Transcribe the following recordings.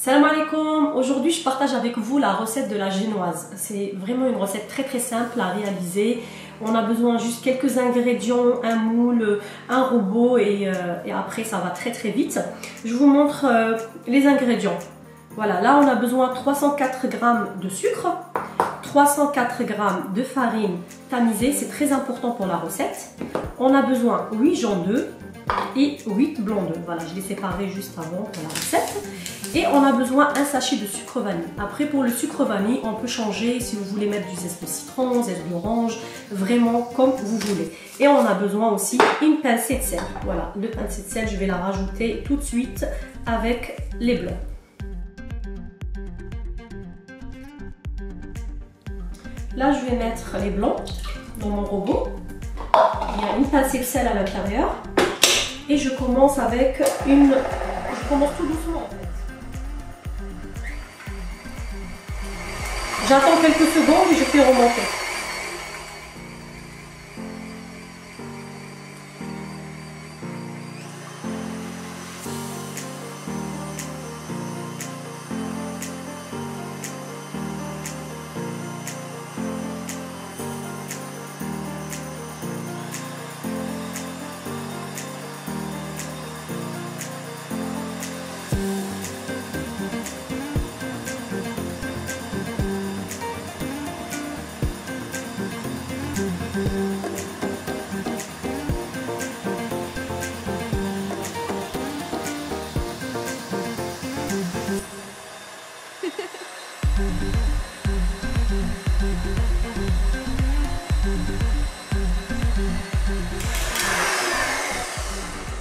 Salam alaikum. Aujourd'hui je partage avec vous la recette de la génoise. C'est vraiment une recette très simple à réaliser. On a besoin juste quelques ingrédients, un moule, un robot et après ça va très vite. Je vous montre les ingrédients. Voilà, là on a besoin de 304 g de sucre, 304 g de farine tamisée, c'est très important pour la recette. On a besoin 8 jaunes d'œufs et 8 blancs d'œufs. Voilà, je les séparais juste avant pour la recette. Et on a besoin un sachet de sucre vanille. Après pour le sucre vanille, on peut changer si vous voulez mettre du zeste de citron, zeste d'orange, vraiment comme vous voulez. Et on a besoin aussi une pincée de sel. Voilà, le pincée de sel, je vais la rajouter tout de suite avec les blancs. Là, je vais mettre les blancs dans mon robot. Il y a une pincée de sel à l'intérieur. Et je commence avec une... Je commence tout doucement. J'attends quelques secondes et je fais remonter.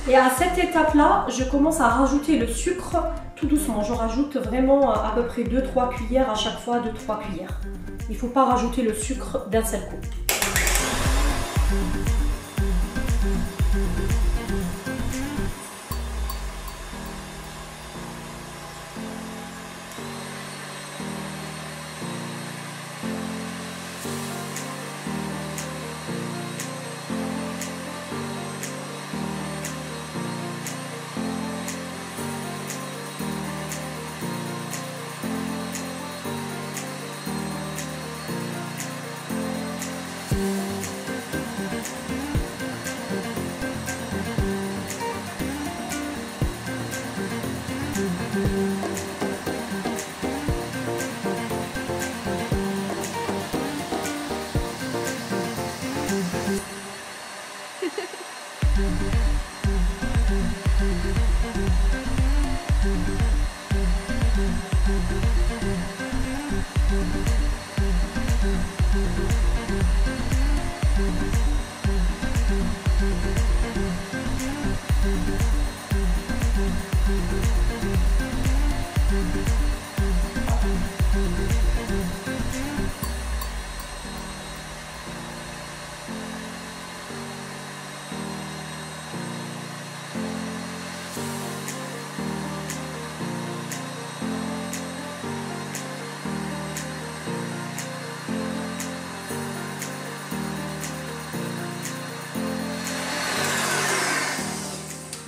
Et à cette étape-là, je commence à rajouter le sucre tout doucement. Je rajoute vraiment à peu près 2-3 cuillères à chaque fois, 2-3 cuillères. Il ne faut pas rajouter le sucre d'un seul coup.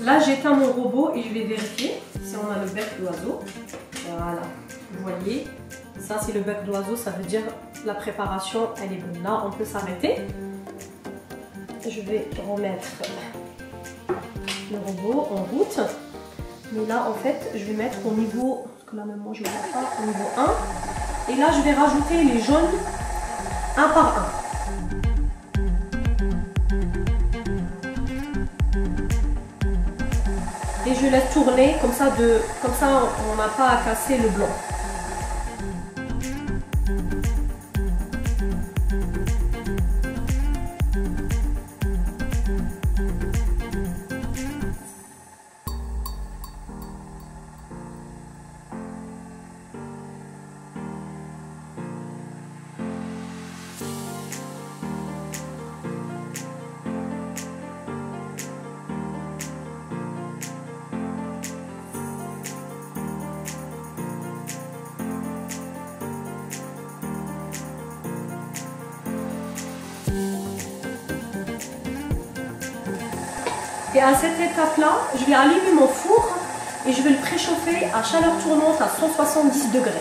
Là, j'éteins mon robot et je vais vérifier si on a le bec d'oiseau. Voilà, vous voyez, ça c'est le bec d'oiseau, ça veut dire la préparation, elle est bonne. Là, on peut s'arrêter. Je vais remettre le robot en route. Mais là, en fait, je vais mettre au niveau, parce que là, même moi, je ne vois pas, au niveau 1. Et là, je vais rajouter les jaunes un par un. Et je laisse tourner comme ça on n'a pas à casser le blanc. Et à cette étape-là, je vais allumer mon four et je vais le préchauffer à chaleur tournante à 170 degrés.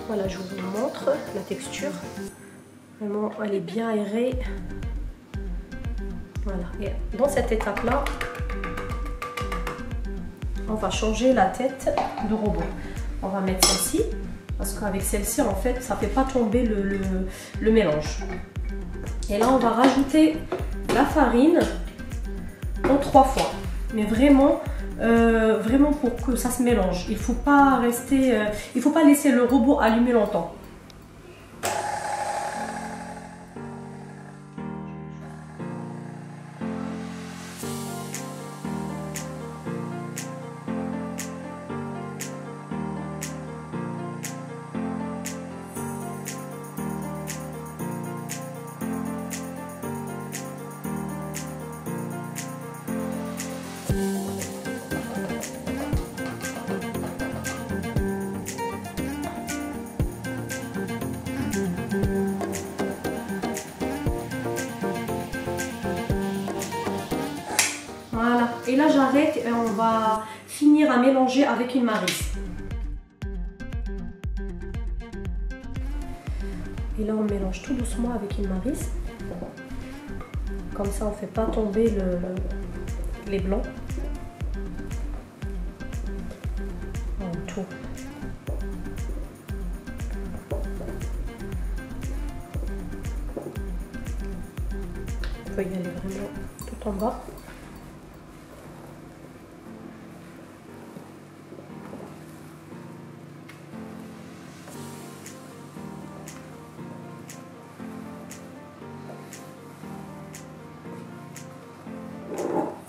Voilà, je vous montre la texture. Vraiment, elle est bien aérée. Voilà, et dans cette étape-là, on va changer la tête du robot. On va mettre celle-ci, parce qu'avec celle-ci, en fait, ça ne fait pas tomber le mélange. Et là, on va rajouter la farine en 3 fois. Mais vraiment, vraiment pour que ça se mélange. Il ne faut pas rester, il faut pas laisser le robot allumer longtemps. Voilà, et là j'arrête et on va finir à mélanger avec une maryse. Et là on mélange tout doucement avec une maryse. Comme ça on ne fait pas tomber les blancs. En tout. On peut y aller vraiment tout en bas.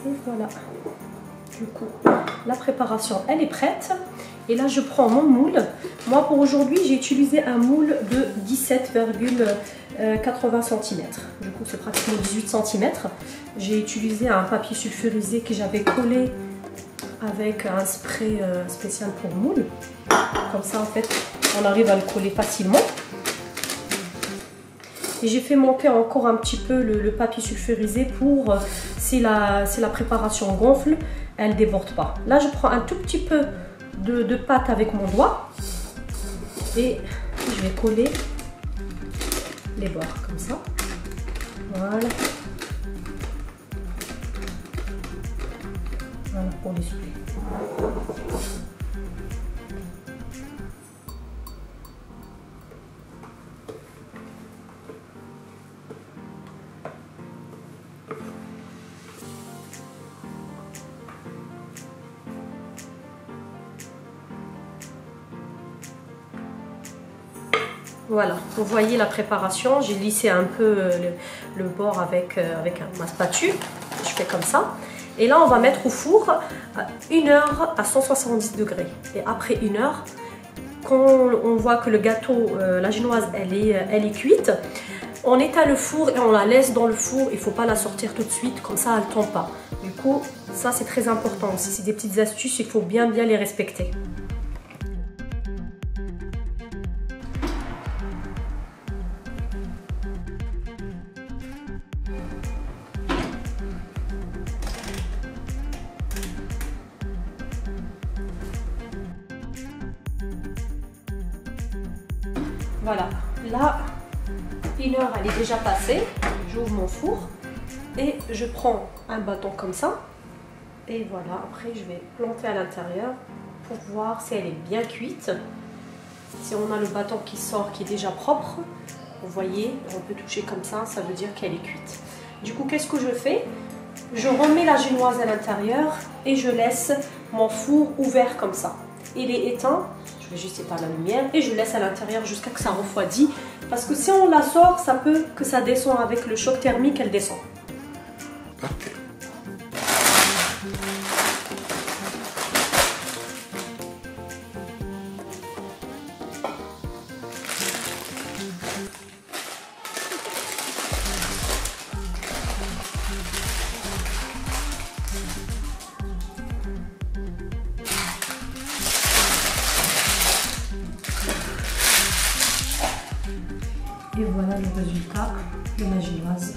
Et voilà, du coup, la préparation, elle est prête. Et là, je prends mon moule. Moi, pour aujourd'hui, j'ai utilisé un moule de 17,80 cm. Du coup, c'est pratiquement 18 cm. J'ai utilisé un papier sulfurisé que j'avais collé avec un spray spécial pour moule. Comme ça, en fait, on arrive à le coller facilement. Et j'ai fait monter encore un petit peu le papier sulfurisé pour, si la préparation gonfle, elle ne déborde pas. Là, je prends un tout petit peu de pâte avec mon doigt et je vais coller les bords comme ça. Voilà. Voilà pour les souper. Voilà, vous voyez la préparation, j'ai lissé un peu le bord avec ma spatule, je fais comme ça. Et là on va mettre au four 1 heure à 170 degrés. Et après 1 heure, quand on voit que le gâteau, la génoise, elle est cuite, on éteint le four et on la laisse dans le four, il ne faut pas la sortir tout de suite, comme ça elle ne tombe pas. Du coup, ça c'est très important aussi, c'est des petites astuces, il faut bien les respecter. Voilà, là, une heure elle est déjà passée. J'ouvre mon four et je prends un bâton comme ça. Et voilà, après je vais planter à l'intérieur pour voir si elle est bien cuite. Si on a le bâton qui sort, qui est déjà propre, vous voyez, on peut toucher comme ça veut dire qu'elle est cuite. Du coup, qu'est-ce que je fais? Je remets la génoise à l'intérieur et je laisse mon four ouvert comme ça. Il est éteint, je vais juste éteindre la lumière et je laisse à l'intérieur jusqu'à ce que ça refroidit. Parce que si on la sort, ça peut que ça descend avec le choc thermique, elle descend. Ok. Et voilà le résultat de ma génoise.